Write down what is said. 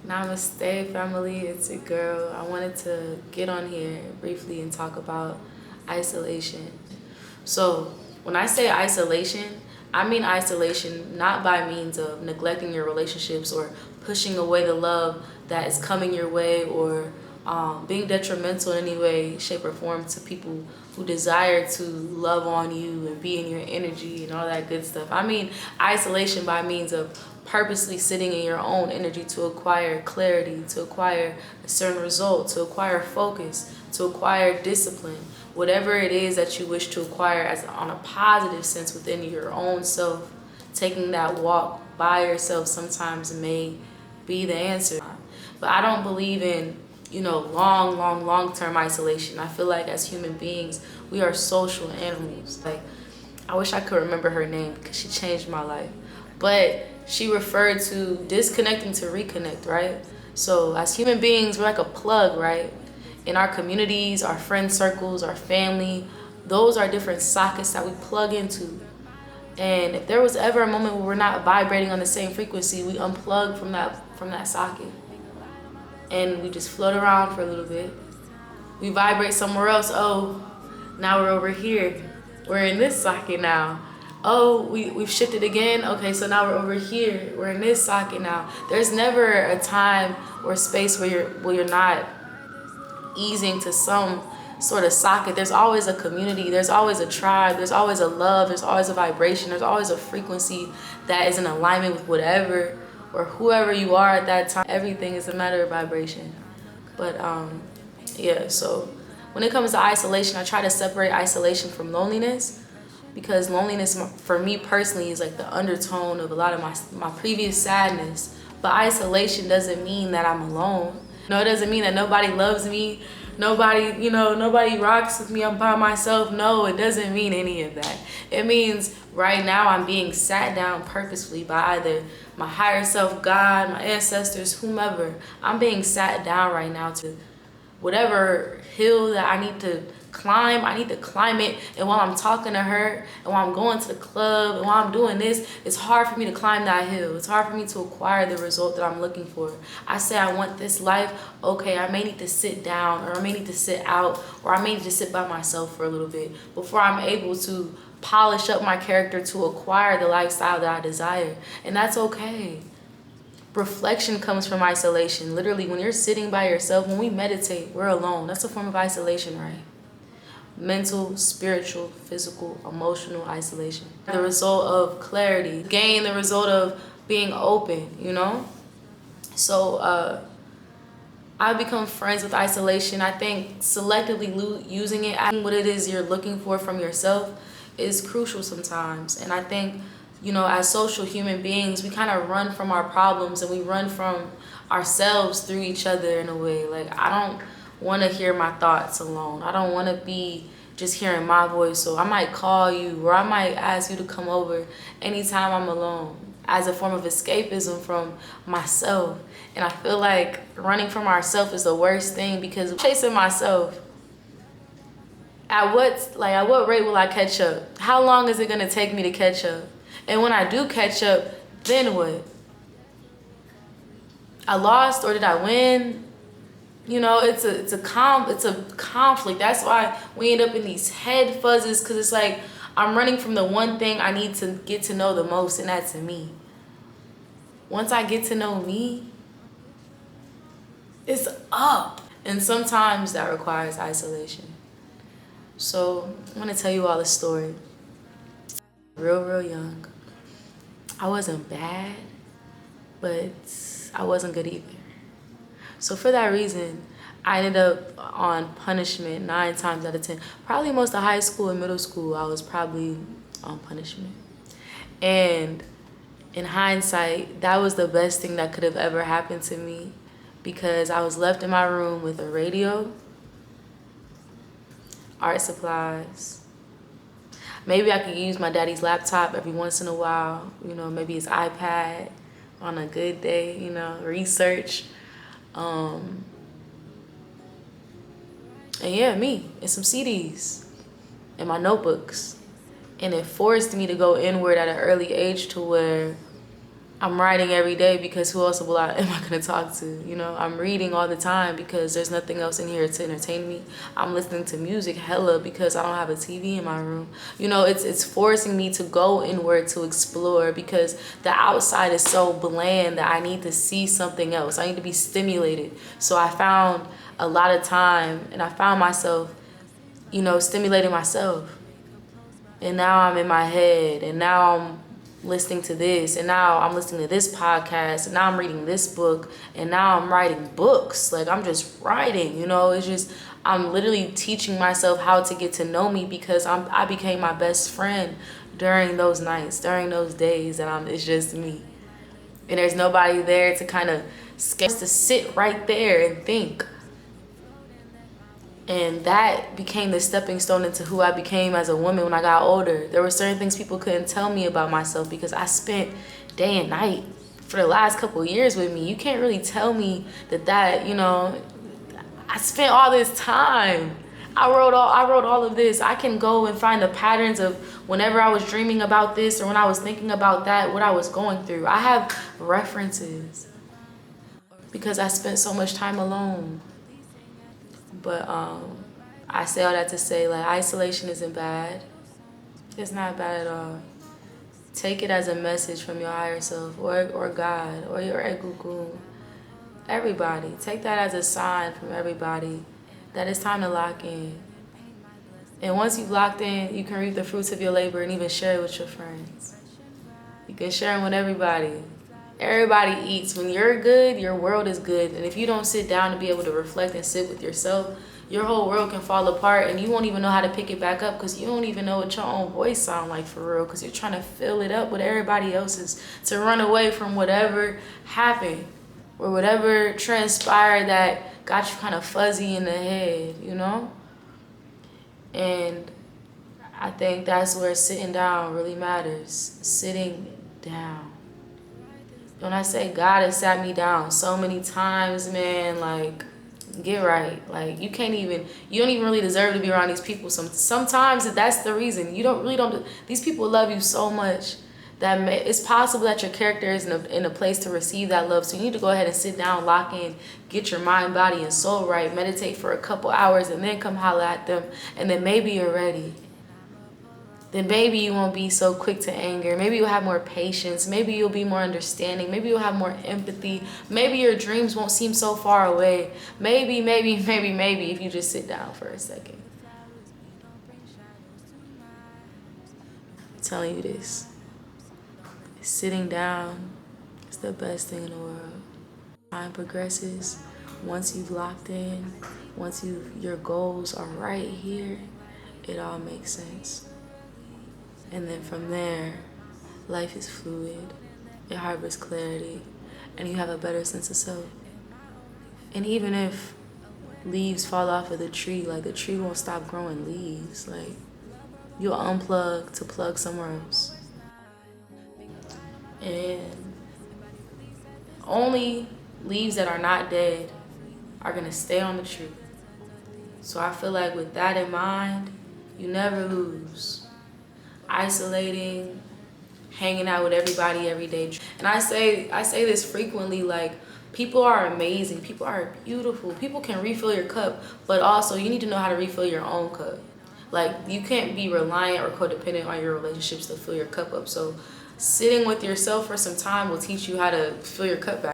Namaste, family. It's a girl. I wanted to get on here briefly and talk about isolation. So, when I say isolation, I mean isolation not by means of neglecting your relationships or pushing away the love that is coming your way or being detrimental in any way, shape, or form to people who desire to love on you and be in your energy and all that good stuff. I mean isolation by means of purposely sitting in your own energy to acquire clarity, to acquire a certain result, to acquire focus, to acquire discipline, whatever it is that you wish to acquire as on a positive sense within your own self. Taking that walk by yourself sometimes may be the answer. But I don't believe in, long-term isolation. I feel like as human beings, we are social animals. Like, I wish I could remember her name because she changed my life. But she referred to disconnecting to reconnect, right? So as human beings, we're like a plug, right? In our communities, our friend circles, our family, those are different sockets that we plug into. And if there was ever a moment where we're not vibrating on the same frequency, we unplug from that socket. And we just float around for a little bit. We vibrate somewhere else. Oh, now we're over here. We're in this socket now. Oh, we've shifted again. Okay, so now we're over here. We're in this socket now. There's never a time or space where you're not easing to some sort of socket. There's always a community. There's always a tribe. There's always a love. There's always a vibration. There's always a frequency that is in alignment with whatever or whoever you are at that time. Everything is a matter of vibration. But yeah, so when it comes to isolation, I try to separate isolation from loneliness, because loneliness for me personally is like the undertone of a lot of my previous sadness. But isolation doesn't mean that I'm alone. No, it doesn't mean that nobody loves me, nobody rocks with me, I'm by myself. No, it doesn't mean any of that. It means right now I'm being sat down purposefully by either my higher self, God, my ancestors, whomever. I'm being sat down right now to whatever hill that I need to climb, I need to climb it. And while I'm talking to her, and while I'm going to the club, and while I'm doing this, it's hard for me to climb that hill. It's hard for me to acquire the result that I'm looking for. I say I want this life. Okay, I may need to sit down, or I may need to sit out, or I may need to sit by myself for a little bit before I'm able to polish up my character to acquire the lifestyle that I desire. And that's okay. Reflection comes from isolation. Literally, when you're sitting by yourself, when we meditate, we're alone. That's a form of isolation, right? Mental, spiritual, physical, emotional isolation. The result of clarity. Gain the result of being open. So I become friends with isolation. I think selectively using it, what it is you're looking for from yourself is crucial sometimes. And I think, as social human beings, we kind of run from our problems and we run from ourselves through each other in a way. Like, I don't want to hear my thoughts alone. I don't want to be just hearing my voice. So I might call you, or I might ask you to come over anytime I'm alone, as a form of escapism from myself. And I feel like running from ourselves is the worst thing, because chasing myself, at what rate will I catch up? How long is it going to take me to catch up? And when I do catch up, then what? I lost, or did I win? It's a conflict. That's why we end up in these head fuzzes, because it's like I'm running from the one thing I need to get to know the most, and that's me. Once I get to know me, it's up. And sometimes that requires isolation. So I want to tell you all a story. Real young. I wasn't bad, but I wasn't good either. So for that reason, I ended up on punishment 9 times out of 10. Probably most of high school and middle school, I was probably on punishment. And in hindsight, that was the best thing that could have ever happened to me, because I was left in my room with a radio, art supplies. Maybe I could use my daddy's laptop every once in a while, maybe his iPad on a good day, research. And yeah, me and some CDs and my notebooks. And it forced me to go inward at an early age, to where I'm writing every day because who else am I gonna talk to? You know, I'm reading all the time because there's nothing else in here to entertain me. I'm listening to music hella because I don't have a TV in my room. You know, it's forcing me to go inward to explore because the outside is so bland that I need to see something else. I need to be stimulated. So I found a lot of time and I found myself, you know, stimulating myself. And now I'm in my head, and now I'm listening to this, and now I'm listening to this podcast, and now I'm reading this book, and now I'm writing books. Like, I'm just writing, you know. It's just, I'm literally teaching myself how to get to know me because I became my best friend during those nights, during those days that it's just me. And there's nobody there to kind of to sit right there and think. And that became the stepping stone into who I became as a woman when I got older. There were certain things people couldn't tell me about myself because I spent day and night for the last couple of years with me. You can't really tell me that, you know, I spent all this time. I wrote all of this. I can go and find the patterns of whenever I was dreaming about this or when I was thinking about that, what I was going through. I have references because I spent so much time alone. But I say all that to say, like, isolation isn't bad. It's not bad at all. Take it as a message from your higher self or God or your egugu. Everybody. Take that as a sign from everybody that it's time to lock in. And once you've locked in, you can reap the fruits of your labor and even share it with your friends. You can share them with everybody. Everybody eats. When you're good, your world is good. And if you don't sit down to be able to reflect and sit with yourself, your whole world can fall apart and you won't even know how to pick it back up because you don't even know what your own voice sounds like for real because you're trying to fill it up with everybody else's to run away from whatever happened or whatever transpired that got you kind of fuzzy in the head, you know? And I think that's where sitting down really matters. Sitting down. When I say God has sat me down so many times, man, like, get right. Like, you don't even really deserve to be around these people. Sometimes that's the reason. You don't, these people love you so much that it's possible that your character is in a place to receive that love. So you need to go ahead and sit down, lock in, get your mind, body, and soul right, meditate for a couple hours, and then come holler at them. And then maybe you're ready. Then maybe you won't be so quick to anger. Maybe you'll have more patience. Maybe you'll be more understanding. Maybe you'll have more empathy. Maybe your dreams won't seem so far away. Maybe, if you just sit down for a second. I'm telling you this. Sitting down is the best thing in the world. Time progresses. Once you've locked in, once your goals are right here, it all makes sense. And then from there, life is fluid, it harbors clarity, and you have a better sense of self. And even if leaves fall off of the tree, like, the tree won't stop growing leaves. Like, you'll unplug to plug somewhere else. And only leaves that are not dead are gonna stay on the tree. So I feel like with that in mind, you never lose. Isolating, hanging out with everybody every day. And I say this frequently, like, people are amazing, people are beautiful, people can refill your cup, but also you need to know how to refill your own cup. Like, you can't be reliant or codependent on your relationships to fill your cup up. So sitting with yourself for some time will teach you how to fill your cup back.